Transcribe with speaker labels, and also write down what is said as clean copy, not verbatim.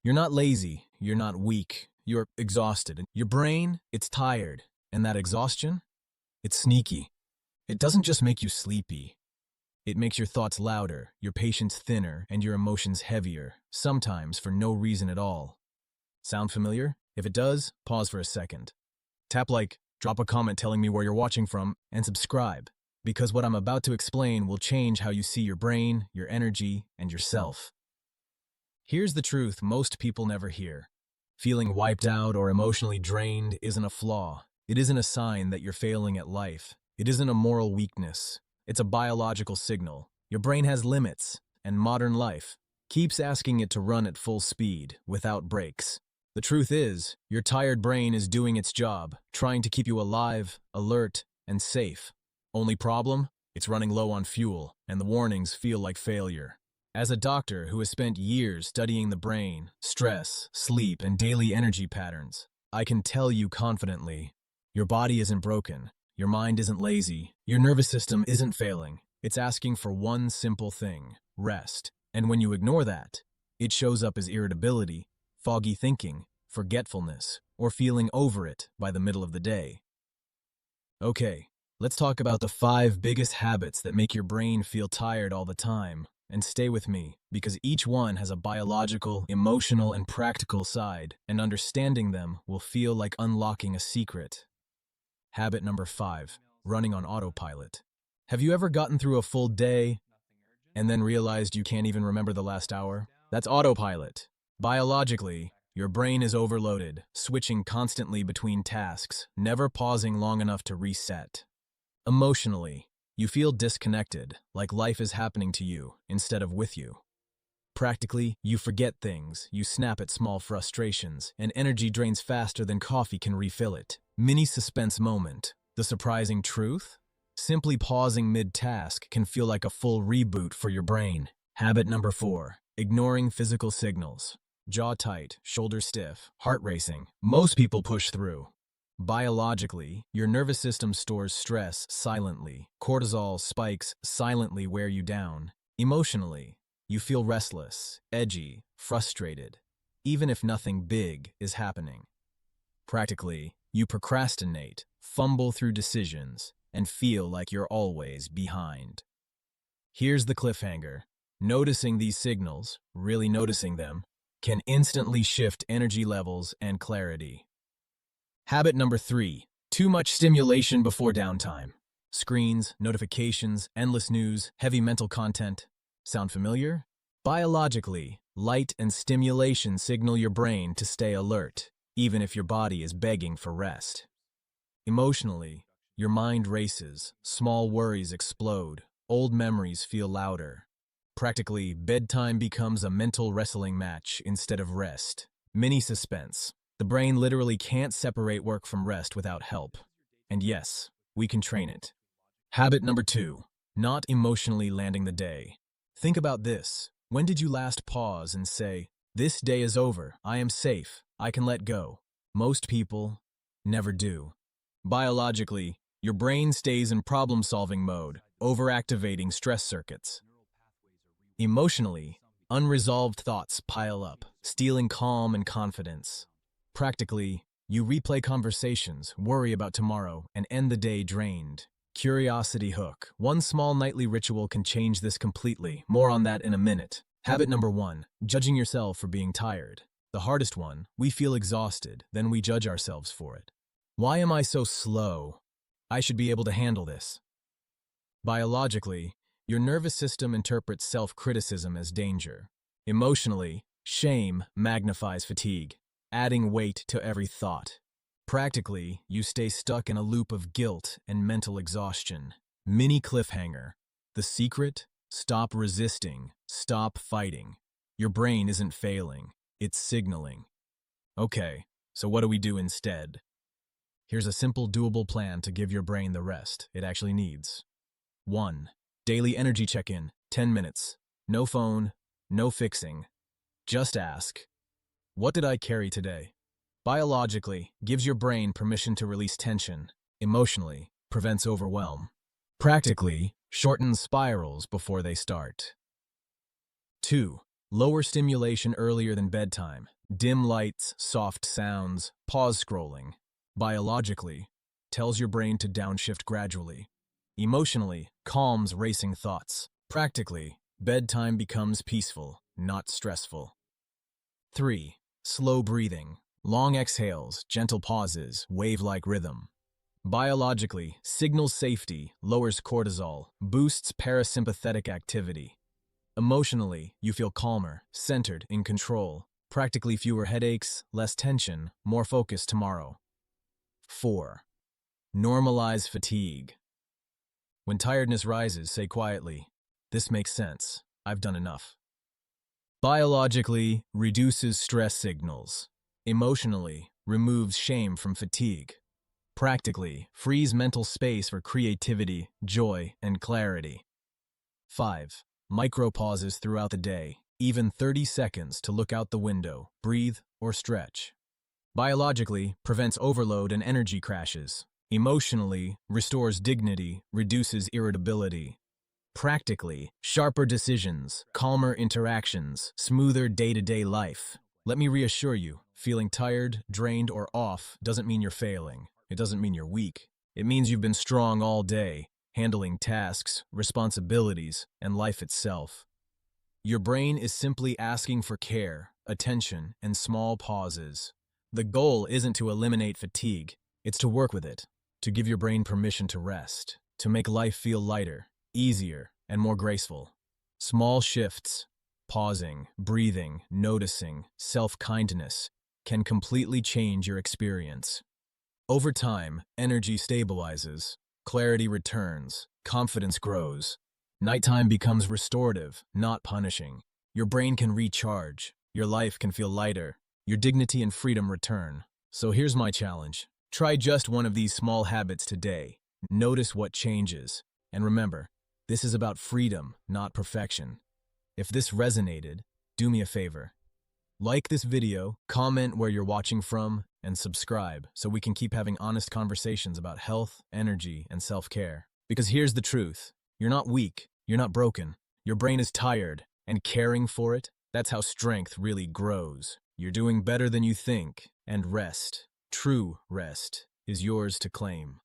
Speaker 1: You're not lazy, you're not weak, you're exhausted. Your brain, it's tired, and that exhaustion, it's sneaky. It doesn't just make you sleepy. It makes your thoughts louder, your patience thinner, and your emotions heavier, sometimes for no reason at all. Sound familiar? If it does, pause for a second. Tap like, drop a comment telling me where you're watching from, and subscribe, because what I'm about to explain will change how you see your brain, your energy, and yourself. Here's the truth most people never hear. Feeling wiped out or emotionally drained isn't a flaw. It isn't a sign that you're failing at life. It isn't a moral weakness. It's a biological signal. Your brain has limits, and modern life keeps asking it to run at full speed, without breaks. The truth is, your tired brain is doing its job, trying to keep you alive, alert, and safe. Only problem? It's running low on fuel, and the warnings feel like failure. As a doctor who has spent years studying the brain, stress, sleep, and daily energy patterns, I can tell you confidently, your body isn't broken, your mind isn't lazy, your nervous system isn't failing. It's asking for one simple thing: rest. And when you ignore that, it shows up as irritability, foggy thinking, forgetfulness, or feeling over it by the middle of the day. Okay, let's talk about the 5 biggest habits that make your brain feel tired all the time. And stay with me, because each one has a biological, emotional, and practical side, and understanding them will feel like unlocking a secret. Habit number 5, running on autopilot. Have you ever gotten through a full day and then realized you can't even remember the last hour? That's autopilot. Biologically, your brain is overloaded, switching constantly between tasks, never pausing long enough to reset. Emotionally, you feel disconnected, like life is happening to you instead of with you. Practically, you forget things, you snap at small frustrations, and energy drains faster than coffee can refill it. Mini suspense moment. The surprising truth? Simply pausing mid-task can feel like a full reboot for your brain. Habit number 4, ignoring physical signals. Jaw tight, shoulder stiff, heart racing. Most people push through. Biologically, your nervous system stores stress silently. Cortisol spikes silently wear you down. Emotionally, you feel restless, edgy, frustrated, even if nothing big is happening. Practically, you procrastinate, fumble through decisions, and feel like you're always behind. Here's the cliffhanger. Noticing these signals, really noticing them, can instantly shift energy levels and clarity. Habit number 3, too much stimulation before downtime. Screens, notifications, endless news, heavy mental content. Sound familiar? Biologically, light and stimulation signal your brain to stay alert, even if your body is begging for rest. Emotionally, your mind races, small worries explode, old memories feel louder. Practically, bedtime becomes a mental wrestling match instead of rest. Mini suspense. The brain literally can't separate work from rest without help. And yes, we can train it. Habit number 2, not emotionally landing the day. Think about this. When did you last pause and say, "This day is over, I am safe, I can let go"? Most people never do. Biologically, your brain stays in problem-solving mode, overactivating stress circuits. Emotionally, unresolved thoughts pile up, stealing calm and confidence. Practically, you replay conversations, worry about tomorrow, and end the day drained. Curiosity hook. One small nightly ritual can change this completely. More on that in a minute. Habit number 1, judging yourself for being tired. The hardest one, we feel exhausted, then we judge ourselves for it. Why am I so slow? I should be able to handle this. Biologically, your nervous system interprets self-criticism as danger. Emotionally, shame magnifies fatigue, adding weight to every thought. Practically, you stay stuck in a loop of guilt and mental exhaustion. Mini cliffhanger. The secret? Stop resisting. Stop fighting. Your brain isn't failing. It's signaling. Okay, so what do we do instead? Here's a simple, doable plan to give your brain the rest it actually needs. 1. Daily energy check-in, 10 minutes. No phone, no fixing. Just ask, what did I carry today? Biologically, gives your brain permission to release tension. Emotionally, prevents overwhelm. Practically, shortens spirals before they start. 2. Lower stimulation earlier than bedtime. Dim lights, soft sounds, pause scrolling. Biologically, tells your brain to downshift gradually. Emotionally, calms racing thoughts. Practically, bedtime becomes peaceful, not stressful. 3. Slow breathing. Long exhales, gentle pauses, wave-like rhythm. Biologically, signals safety, lowers cortisol, boosts parasympathetic activity. Emotionally, you feel calmer, centered, in control. Practically fewer headaches, less tension, more focus tomorrow. 4. Normalize fatigue. When tiredness rises, say quietly, "This makes sense. I've done enough." Biologically, reduces stress signals. Emotionally, removes shame from fatigue. Practically, frees mental space for creativity, joy, and clarity. 5. Micro-pauses throughout the day, even 30 seconds to look out the window, breathe, or stretch. Biologically, prevents overload and energy crashes. Emotionally, restores dignity, reduces irritability. Practically, sharper decisions, calmer interactions, smoother day-to-day life. Let me reassure you, feeling tired, drained, or off doesn't mean you're failing. It doesn't mean you're weak. It means you've been strong all day, handling tasks, responsibilities, and life itself. Your brain is simply asking for care, attention, and small pauses. The goal isn't to eliminate fatigue, it's to work with it, to give your brain permission to rest, to make life feel lighter, easier, and more graceful. Small shifts, pausing, breathing, noticing, self-kindness, can completely change your experience. Over time, energy stabilizes, clarity returns, confidence grows. Nighttime becomes restorative, not punishing. Your brain can recharge, your life can feel lighter, your dignity and freedom return. So here's my challenge. Try just one of these small habits today. Notice what changes. And remember, this is about freedom, not perfection. If this resonated, do me a favor. Like this video, comment where you're watching from, and subscribe so we can keep having honest conversations about health, energy, and self-care. Because here's the truth. You're not weak. You're not broken. Your brain is tired, and caring for it, that's how strength really grows. You're doing better than you think, and rest, true rest, is yours to claim.